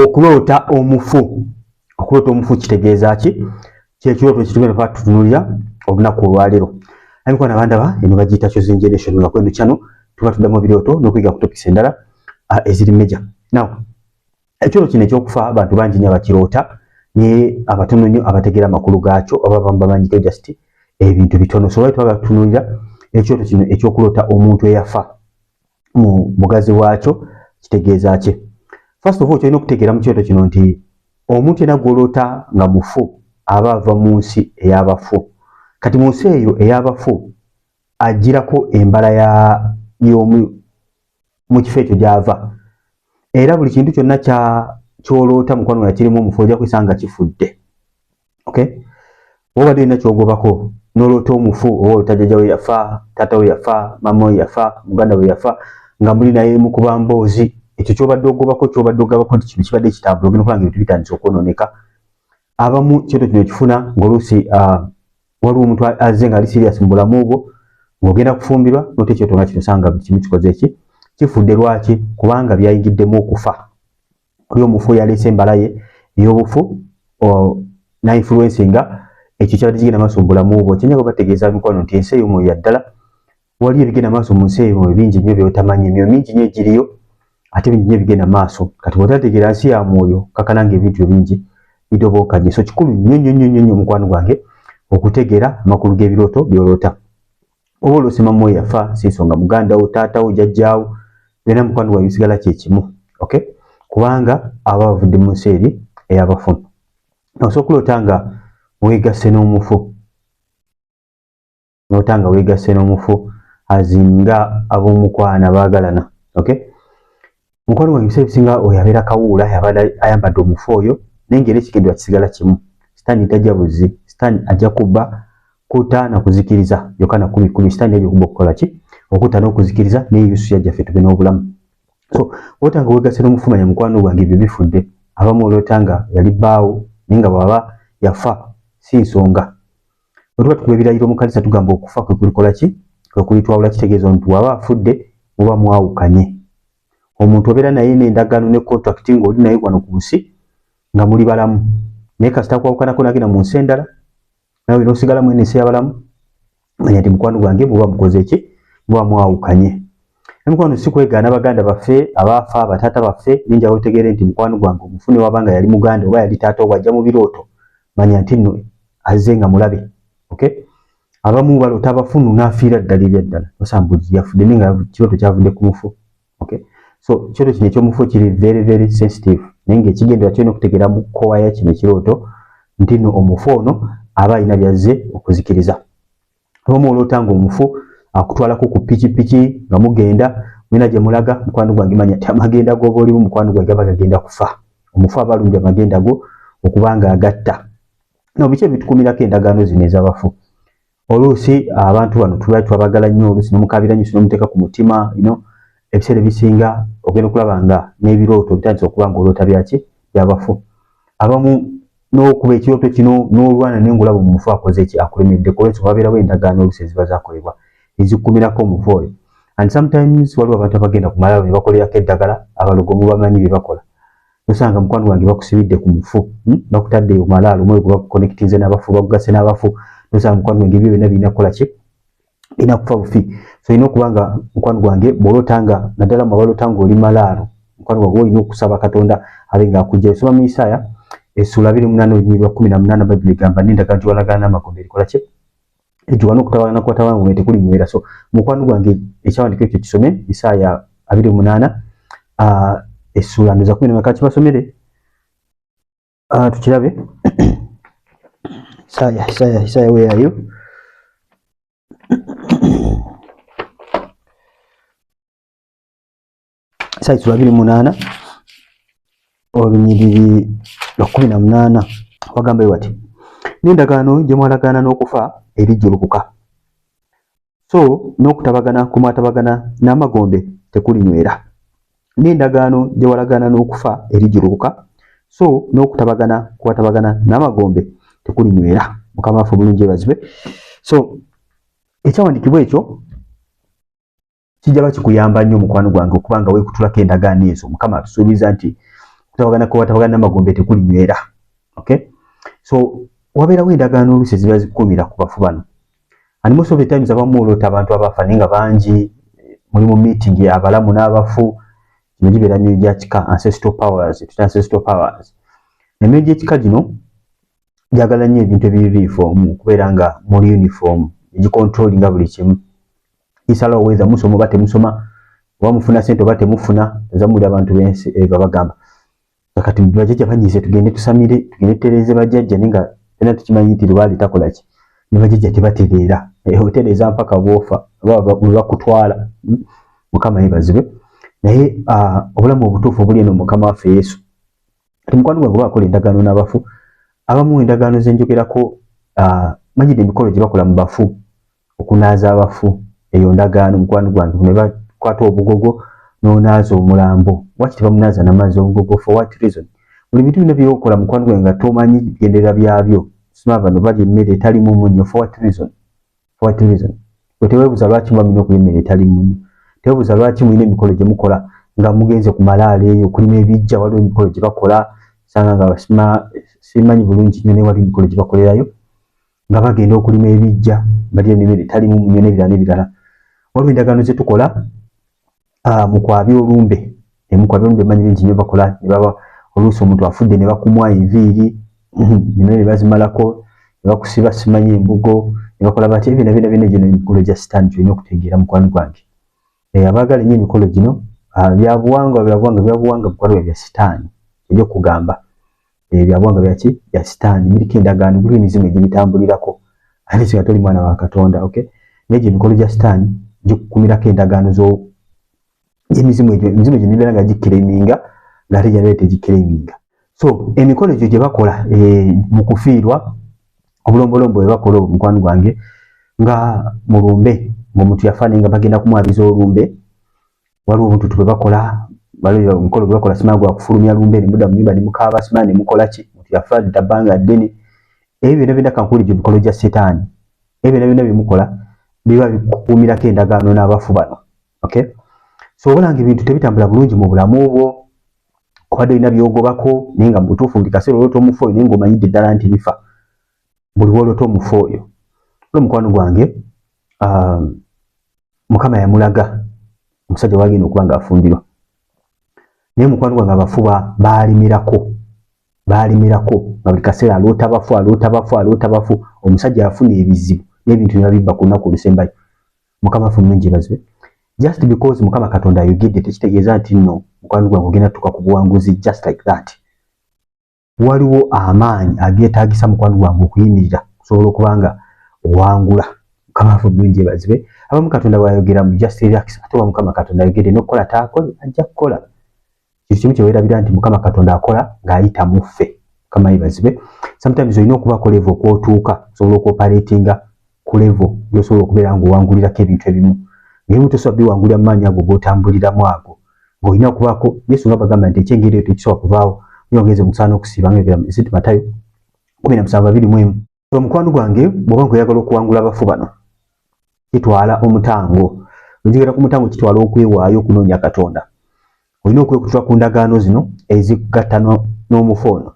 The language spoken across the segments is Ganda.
okulota omufu kitegeeza ki kyekirooto kitugenda kwatutunulira olunaku olwaleero. Amikwana abandaba eno bagiyita Chosen Generation nga kweno kyano tuba tuddamu ebirooto n'okuyiga ku topics endala eziri meja. Now ekirooto kino ekyokufa abantu bangi nnyo abakiroota naye abatono nnyo abategeera amakulu gaakyo oba bamanyiko just ebintu bitono. So lwaki twagatutunulira ekirooto kino ekyokuloota omuntu eyafa mu bugazi bwakyo kitegeeza ki? First of all kyolina okutegeera mu kirooto kino nti omuntu yenna gw'oloota nga mufu aba ava mu nsi ey'abafu. Kati mu nsi eyo ey'abafu agirako embala mu kifo ekyo gy'ava. Era buli kintu kyonna ky'oloota mukwano gwange kirimu omufu ojja kwisanga kifudde. Okay? Obadde olina ky'ogobako n'oloota omufu oba oloota jjajja we yafa, taata we yafa, maama we yafa, muganda we yafa nga muli naye mu kuba mboozi, ekyo ky'obadde ogabako nti kino kibadde kitambula ogenda okulaba ebintu bitandise okwonooneka. Abamu kirooto kino ekifuna ng'oluusi waliwo omuntu azze nga ali serious mu bulamu bwo ng'ogenda kufumbirwa n'ote ekirooto nga kino osanga buli kimu kikoze ki? Kifudde. Lwaki? Kubanga byayigiddemu okufa. Oli omufu yaleese embala ye ey'obufu n'influencinga ekyo kyabadde kigenda maaso mu bulamu bwo. Kyenyaga bategeeza mikwano nti ensi ey'omwoyo yaddala waliyo ebigenda maaso mu nsi ey'omwoyo bingi nnyo by'otamanyi, emyoyo mingi nnyo egiriyo ate bingi nnyo ebigenda maaso. Kati bw'otategeera nsi ya mwoyo kakananga ebintu bingi bidobookanye. So kikulu nnyo mukwano gwange okutegeera amakulu g'ebirooto by'oloota. Oba oloose maama we yafa si nsonga, muganda wo, taata wo, jjajjaawo, byonna mukwano gwange bisigala kye kimu. Okay? Kubanga aba bavudde mu nsi eri ey'abafu. Osobola okuloota nga weegasse n'omufu. N'oloota nga weegasse n'omufu azinga ab'omukwana baagalana. Okay? Mukwano gwange ebiseera ebisinga oyo abeera kawuula yabadde ayambadde omufu oyo naye ng'era ekigendera kisigala kimu. Sitaani tajja buzzi, sitaani ajja kubba, kutta na kuzikiriza. Yokaana 10:10 sitaani ajja kubba okukola ki? Okutta n'okuzikiriza naye Yesu yajja ffe tube n'obulamu. So oloota nga weegasse n'omufu manya mukwano gwange ebyo bifudde. Abamu oloota nga yali bbaawo naye nga bw'aba yafa si nsonga. Bwe tuba tukuba ebirayiro mu kanisa tugamba okufa kwe kulikola ki? Kwe kulitwawula, kitegeeza nti bw'aba afudde muba mwawukanye. Omuntu obeera naye n'endagaano ne contract ng'oli naye wano ku nsi nga muli balamu naye kasita kwawukanako n'agenda mu nsi endala nawe n'osigala mu ensi y'abalamu manya nti mukwano gwange muba mukoze ki? Muba mwawukanye. Mukwano si kwegaana baganda baffe abaafa, bataata baffe ninja otegeere nti mukwano gwange omufu ne wabanga yali muganda oba yali taata obw'ajja mu birooto manya nti nno azze nga mulabe. Okay? Abamu baloota abafunu n'afiira ddala ebyaddala osambulira yafudde naye nga kirooto kyavudde ku mufu. Okay? So kirooto kino eky'omufu kiri very sensitive naye ng'ekigendera kyolina okutegeera mu kkowa ya kino ekirooto nti nno omufu ono aba alina byazze okuzikiriza. Abamu oloota ng'omufu akutwalako ku pikipiki nga mugenda mwena gye mulaga mukwano gwange manya nti amagenda g'oba olimu mukwano gwange aba gagenda kufa. Omufu aba alumbye amagenda go okuba nga agatta. No biki ebitukumirako endagaano zino ez'abafu? Oluusi abantu bano tuba twabagala nnyo, oluusi n'omukaabira nnyo n'omuteeka ku mutima, ebiseera ebisinga ogenda okulaba nga n'ebirooto bitandise okuba ng'oloota byaki? By'abafu. Abamu n'okuba ekirooto kino n'olwana naye ng'olaba omufu akoze eki? Akulemedde. Olw'ensonga wabeerawo endagaano oluusi eziba zaakolebwa ezikumirako omufu oyo. And sometimes waliwo abantu abagenda ku malaalo ne bakolerako eddagala abalogo mubamanyi bye bakola. Osanga mukwano gwange bakusibidde ku mufu, bakutadde ku malaalo omwoyo gwe bakuconnectinze n'abafu, bakugasse n'abafu. Osanga mukwano gwange ebyo byonna birina kukola ki? Birina kufa bufi. So olina okuba nga mukwano gwange bw'oloota nga naddala mu baloota ng'oli malaalo mukwano gwange olina okusaba Katonda abe ng'akujja. Osoma mu Isaaya essula 28:18 Bayibuli egamba n'endagaano gye walagaana n'amagombe erikola ki? Ejjuwa n'okutawaana kw'atawaana mu tekuli nywera. So mukwano gwange ekyawandiiko ekyo kisome Isaaya 28 essula ndoza 10 kibasomere tukirabe. Isaaya weeyayo Isaaya essula 28 olunyiriri 18 wagamba bw'ati n'endagaano gye mwalagaana n'okufa erijjulukuka. So n'okutabagana kumwatabagana n'amagombe tekulinywera. N'endagaano gye walagaana n'okufa erijjulukuka. So n'okutabagana kwatabagana n'amagombe tekulinywera. Mukama waffe bulungi ebazibwe. So ekyawandiikibwa ekyo kijja bakikuyamba nnyo mukwano gwange okubanga weekutulako endagaano ezo. Mukama atusuubiza nti tabagana ko tabagana magombe tekulinywera. Okay, so wabeerawo endagaano oluusi ziba zikumira ku bafu bano. And most of the times abamu olota abantu abafa ninga bangi mulimu meeting abalamu n'abafu kino gibeera myoyo gya kika ancestral powers. Emyoyo gy'ekika gino gyagala nnyo ebintu ebiriifoomu kubeera nga muli uniform egicontrollinga buli kimu. Isalawo weza musoma oba temusoma, oba mufuna ssente oba temufuna, ezamuli abantu b'ensi babagamba kati bajjajja banyize tugende tusamire tugende tutereeze bajjajja ninga tena tukimanyi nti lwali takola ki ne bajjajja tebatereera otereeza mpaka bwofa bakutwala. Mukama yeebazibwe. Naye obulamu obutuufu obuli eno Mukama waffe Yesu kati mukwano gwange bakola endagaano n'abafu. Abamu endagaano ze njogerako manyidde emikolo gye bakola mu bafu okunaaza abafu. Eyo ndagaano mukwano gwange ne bakwata obugogo n'onaaza omulambo. Lwaki tebamunaaza n'amazzi obugogo? For what reason? Buli bintu bino by'okola mukwano gwange nga tomanyi bigenderera byabyo. Sima bano balya emmere etalimu munnyo. For what reason? For what reason? Bwe teweebuuza lwaki muba mulina okulya emmere etalimu munnyo. Teweebuuza lwaki mulina emikolo gye mukola nga mugenze ku malaalo eyo okulima ebijja, waliwo emikolo gye bakola sanga nga basima simanyi bulungi nnyo naye waliwo emikolo gye bakolerayo nga bagenda okulima ebijja balya emmere etalimu munnyo n'ebirala n'ebirala. Waliwo endagaano ze tukola mu kwabya olumbe. Mukwabya olumbe manyi bingi nnyo bakola ne baba oluusi omuntu afudde ne bakumwa enviiri ne bazimalako ne bakusiba simanyi embugo ne bakola batya. Ebyo nabyo nabyo gino emikolo gya sitaani gyolina okutegeera mukwano gwange. Abaagala ennyo emikolo gino byabuwanga mukwano bya sitaani ebyokugamba byabuwanga byaki bya sitaani. Biriko endagaano buli emizimu egibitambulirako ate singa toli mwana wa Katonda. Okay, naye gye emikolo gya sitaani gikukumirako endagaano emizimu egyo nibeera nga gikkireminga ng'ate gyabeera tegikkireminga. So emikolo egyo gye bakola mu kufiirwa obulombolombo bwe bakola mukwano gwange nga mulumbe ng'omuntu yafa nga bagenda kumwabiza olumbe. Waliwo obuntu bwe bakola baliyo omukolo gwe bakola simanyi gwa kufulumya lumbe ne mudda mu nnyumba ne mukaaba simanyi ne mukola ki omuntu yafa ddabanga ddene. Ebyo byonna byonna kankuulidde emikolo gya setaani. Ebyo byonna bye mukola biba bikukuumirako endagaano n'abafu bano. Okay, so obalanga ebintu tebitambula bulungi mu bulamu bwo obadde olina byogobako naye nga mu butuufu buli kaseera olota omufu oyo naye ng'omanyidde ddala nti bifa buli wolota omufu oyo. Mukwano gwange Mukama yamulaga omusajja wagenda okuba ng'afumbirwa naye mukwano gwange abafu baalimirako nga buli kaseera aloota bafu. Omusajja yafuna ebizibu n'ebintu byonna bibba ku lunaku olusembayo. Mukama waffe omulungi yeebazibwe. Just because Mukama Katonda ayogedde tekitegeeza nti nno mukwano gwange ogenda tuka ku buwanguzi just like that. Waliwo amaanyi ageetaagisa mukwano gwange okuyimirira okusobola okuba nga owangula. Mukama waffe omulungi yeebazibwe. Abamu Katonda bw'ayogera mu just relax ate oba Mukama Katonda ayogedde n'okukola taakole ajja kukola. Kintu kimu kye weerabira nti Mukama Katonda akola ng'ayita mu ffe. Mukama yeebazibwe. Sometimes olina okuba ku level kw'otuuka osobola okuoperatinga ku level gy'osobola okubeera ng'owangulirako ebintu ebimu. Ng'ebimu tosobola biwangulira mu maanyi ago g'otambuliramu ago. Ng'olina okubaako Yesu nga bagamba nti ekyengeri eyo tekisobola kuvaawo nyongeze mu kusaana okusiiba ng'ebira mu St. Matayo 17:21. Omukwano gwange bw'oba ng'oyagala okuwangula abafu bano kitwala omutango. Njogera ku mutango kitwala okwewaayo okunoonya Katonda. Olina okwekutula ku ndagaano zino ezikugatta n'omufu ono.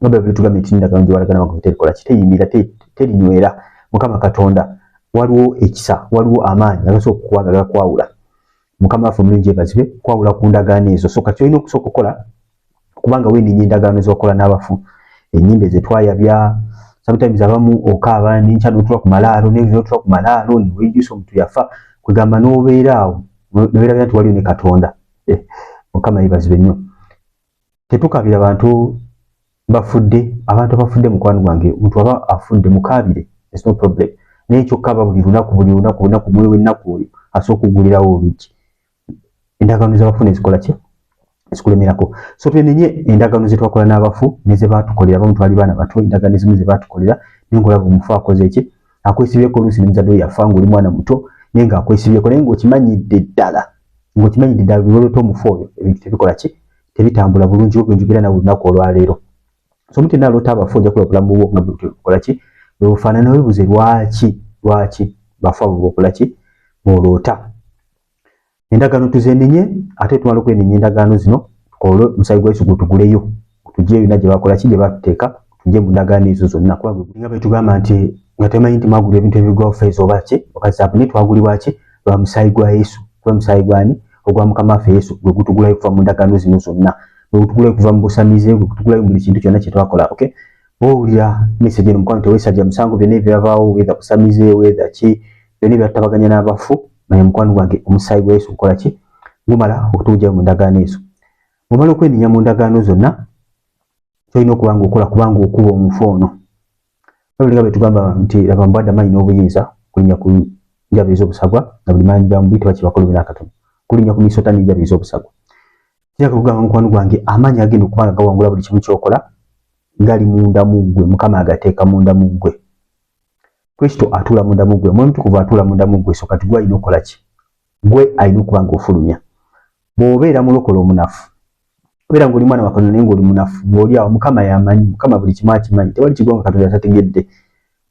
Nga Bayibuli tugambye nti endagaano gye walagana amagoba terikola ki teyimirira terinywera. Mukama Katonda waliwo ekisa waliwo amaanyi agasobola okukuwanga agakwawula. Mukama waffe omulungi yeebazibwe kwawula ku ndagaano ezo. So kati olina okusooka okukola kubanga weenenya endagaano z'okola n'abafu. Ennyimba ezetwayabya sometimes abamu okaaba n'enkya n'otula ku malaalo n'otula ku malaalo ne weejjusa omuntu yafa kwegamba n'obeera awo nobeerabira nti waliwo ne Katonda. Mukama yeebazibwe nnyo. Tetukabira bantu bafudde. Abantu abafudde mukwano gwange omuntu aba afudde mukaabire, it's no problem. Naye kyokkaaba buli lunaku muwe w'ennaku oyo asooka okugulirawo oluggi. Endagaano z'abafu ne zikola ki? Zikulemerako. So twenenye endagaano ze twakola n'abafu ne ze baatukolera. Abamu twali baana bato endagaano ezimu ze baatukolera naye ng'olaba omufu akoze ki? Akwesibyeko oluusi ne muzadde we yafa ng'oli mwana muto naye ng'akwesibyeko naye ng'okimanyidde ddala buli olota omufu oyo ebintu tebikola ki? Tebitambula bulungi bwe njogera nawe olunaku olwaleero. So omuntu yenna aloota abafu ojja kulaba obulamu bwo nga bukola ki? Bwebufaanana weebuuze lwaki bafu abo bw'okola ki? Bw'oloota. Endagaano tuzeenenye ate tumala okwenenya endagaano zino olwo musayi gwa Yesu gutuguleyo tujje bina gye bakola ki gye bateeka tujje mu ndagaano ezo zonna kuba nga bwe tugamba nti nga temanyi nti mwagula ebintu ebigwa feezo oba ki okazabu ne twagulibwa ki lwa musayi gwa Yesu kuba musayi gwani ogwa Mukama waffe Yesu gwe gutugulayo kuva mu ndagaano zino zonna gwe gutugulayo kuva mu busamize gwe gutugulayo buli kintu kyonna kye twakola okay owulira message eno mukwano tewesajja musango byonna ebyabaawo wetha busamize wetha ki byonna ebyatabaganya n'abafu manya mukwano gwange omusayi gwa Yesu gukola ki gumala okutuujayo mu ndagaano ezo omala okwenenya mu ndagaano zonna kyolina okuba nga okola kubanga okuba omufu ono babulinga bwe tugamba nti laba mbwadde amaanyi n'obuyinza kulinnya ku njaba ez'obusagwa na buli maanyi ga mubiri tebakibakolo bina katono kulinnya ku misota n'enjaba ez'obusagwa kyaka kugamba mukwano gwange amaanyi agenda okuba nga gawangula buli kimu kyokola gali munda mu ggwe Mukama agateeka munda mu ggwe Kristo atuula munda mu ggwe Mwoyo Mutukuvu atuula munda mu ggwe so kati gwe alina okukola ki gwe alina okuba nga ofulumya bw'obeera mulokole omunafu obeera ng'oli mwana wa Katonda naye ng'oli munafu bw'oli awo Mukama yamanyi Mukama buli kimu akimanyi tewali kiggwa nga Katonda tategedde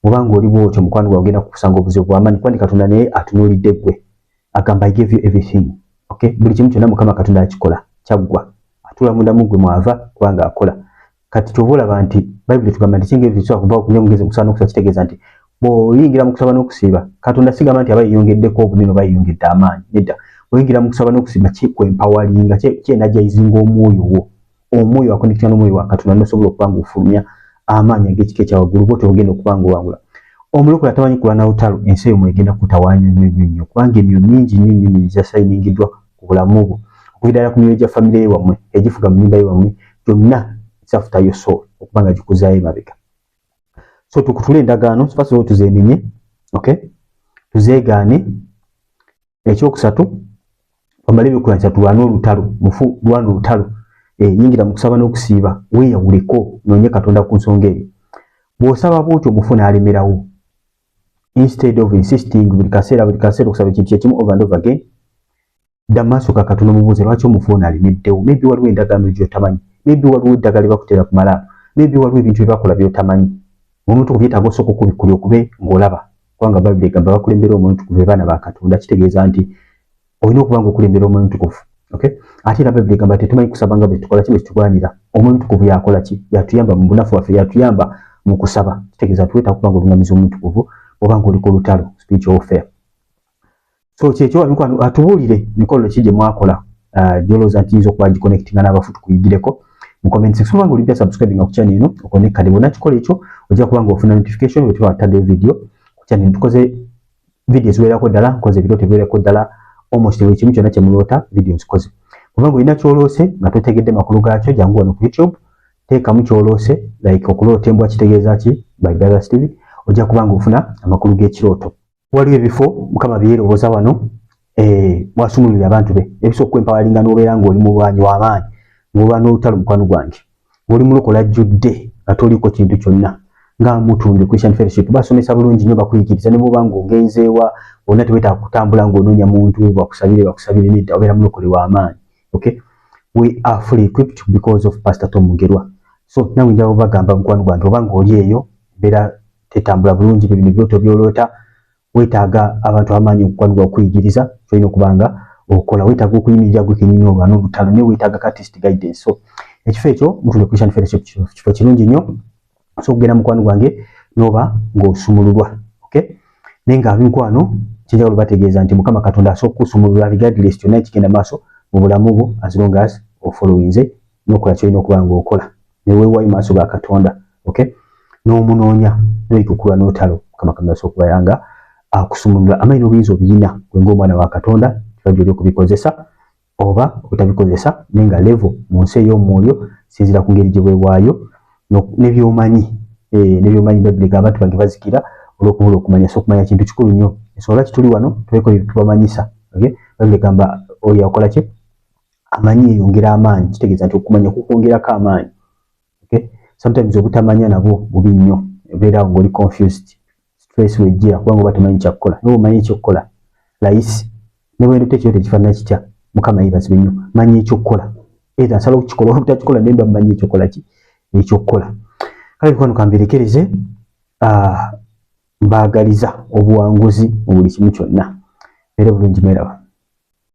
bw'obanga oli bw'otyo mukwano gwawe ogenda kukusanga obuzibu bw'amaanyi kuba nti Katonda naye atunuulidde ggwe agamba I give you everything okay buli kimu kyonna Mukama Katonda akikola kyaggwa atuula munda mu ggwe mwava kubanga akola kati kyova olaba nti Bayibuli tugamba nti kinga ebyo kisobola kuva okunya mugezi kusaba n'okusa kitegeeza nti bw'oyingira mu kusaba n'okusiiba Katonda sigamba nti aba yeyongeddeko obunene oba yeyongedde amaanyi nedda bw'oyingira mu kusaba n'okusiiba kikwempawalinga kyenajayizinga omwoyo wo omwoyo akonekitya n'omwoyo wa Katonda n'osobola okuba nga ofulumya amaanyi ag'ekika ekyawaggulu bw'otyo ogenda okuba nga owangula omulokole atamanyi kulwana lutalo ensi eyo mwegenda kutawaanya nnyo kubanga emyo mingi nnyo gyasayiningiddwa ku bulamu bwo okuviira ku myoyo gya famire wammwe egifuga mu nnyumba yammwe gyonna kisafutayo so okuba nga gikuzaayo emabega so tukutule endagaano first of all tuzeenenye okay tuzeegaane ekyokusatu omale ebyokulwanyisa tulwane olutalo mufu lwana olutalo yingira mu kusaba n'okusiiba weeyawuleko noonye Katonda ku nsonga eyo bw'osaba bw'otyo mufu n'alemerawo instead of insisting buli kaseera okusaba ekintu kyekimu over and over again dda maaso ga Katonda mubuuze lwaki omufu ono alemeddewo maybe waliwo endagaano gy'otamanyi maybe waliwo eddagala lye bakuteera ku malaalo maybe waliwo ebintu bye bakola by'otamanyi omuntu kubyetaaga osooka okubikkulya okube ng'olaba kubanga Bayibuli egamba bakulembera omwoyo omutukuvu baana ba Katonda kitegeeza nti olina okuba nga okulembera omwoyo omutukuvu okay ate era Bayibuli egamba tetumanyi kusaba nga bwe tukola ki bwe kitugwanira omwoyo omutukuvu yakola ki yatuyamba mu bunafu waffe yatuyamba mu kusaba kitegeeza tuwetaaga okuba nga oluŋŋamiza omutukuvu oba ng'oliko olutalo spiritual warfare so kyekyo mikwano atubuulire mikolo ki gye mwakola gyolowooza nti yinza okuba giconnectinga n'abafu tukuyigireko mu comment section nga olipya subscribing ku channel eno okonekade bonna kikola ekyo ojja kuba nga ofuna notification bwe tuba tutaddeyo video ku channel tukoze video eziwerako ddala nkoze ebirooto ebiwerako ddala almost buli kimu kyonna kye muloota video nzikoze kubanga olina kyoloose nga totegedde makulu gaakyo jangu wano ku YouTube teekamu kyoloose like okuloota embwa kitegeeza ki by Brothers TV ojja kuba nga ofuna amakulu g'ekirooto waliwo ebifo Mukama byeroboza wano mwasumululira abantu be ebisobola okwempawalinga n'obeera ng'oli mulwanyi w'amaanyi ng'olwana olutalo mukwano gwange ng'oli mulokola ajjudde nga toliiko kintu kyonna nga mutundu Christian Fellowship basomesa bulungi nnyo bakuyigiriza ne bw'oba ng'ogenzeewa wonna teweetaaga kutambula ng'onoonya muntu bakusabire nedda obeera mulokole w'amaanyi okay we are fully equipped because of Pastor Tom Mugerwa so nawe njaba bagamba mukwano gwange oba ng'oli eyo mbeera tetambula bulungi bino ebirooto by'oloota weetaaga abantu amaanyi okukwanibwa okuyigiriza kyolina okuba nga okola weetaaga okuyimirira gwe kennyini olwana olutalo naye weetaaga artist guidance so ekifo ekyo mutule Christian Fellowship kifo kirungi nnyo so okugenda mukwano gwange n'oba ng'osumululwa okay naye nga ab'enkwano kinjagala bategeeza nti Mukama Katonda asobola okusumulula regardless kyonna ekigenda maaso mu bulamu bwo as long as ofollowinze n'okola kyolina okuba ng'okola ne weewaayo maaso ga Katonda okay n'omunoonya n'oyikukulwa n'otalo Mukama Katonda asobola okubayanga akusumulula amaanyi n'obuyinza obiyina gwe ng'omwana wa Katonda kyoli okubikozesa oba otabikozesa naye nga level mu nsi ey'omwoyo sinzira ku ngeri gye weewaayo n'ebyomanyi Bayibuli egamba abantu bange bazikira olw'okubula okumanya so okumanya kintu kikulu nnyo ensonga lwaki tuli wano tubeeko tubamanyisa okay Bayibuli egamba oyo akola ki amanyi yeyongera amaanyi kitegeeza nti okumanya kukwongerako amaanyi okay sometimes obutamanya nabwo bubi nnyo obeera ng'oli confused stress wejjira kubanga oba temanyi kyakukola naye omanyi ekyokukola layisi ne bwendo tekiro tekifaanana kitya Mukama yeebazibwe nnyo manyi ekyokukola era nsala okukikola oba butakikola naye mba mmanyi ekyokukola ki ekyokukola kale bikwano kamberekereze mbaagaliza obuwanguzi mu buli kimu kyonna era bulungi mweraba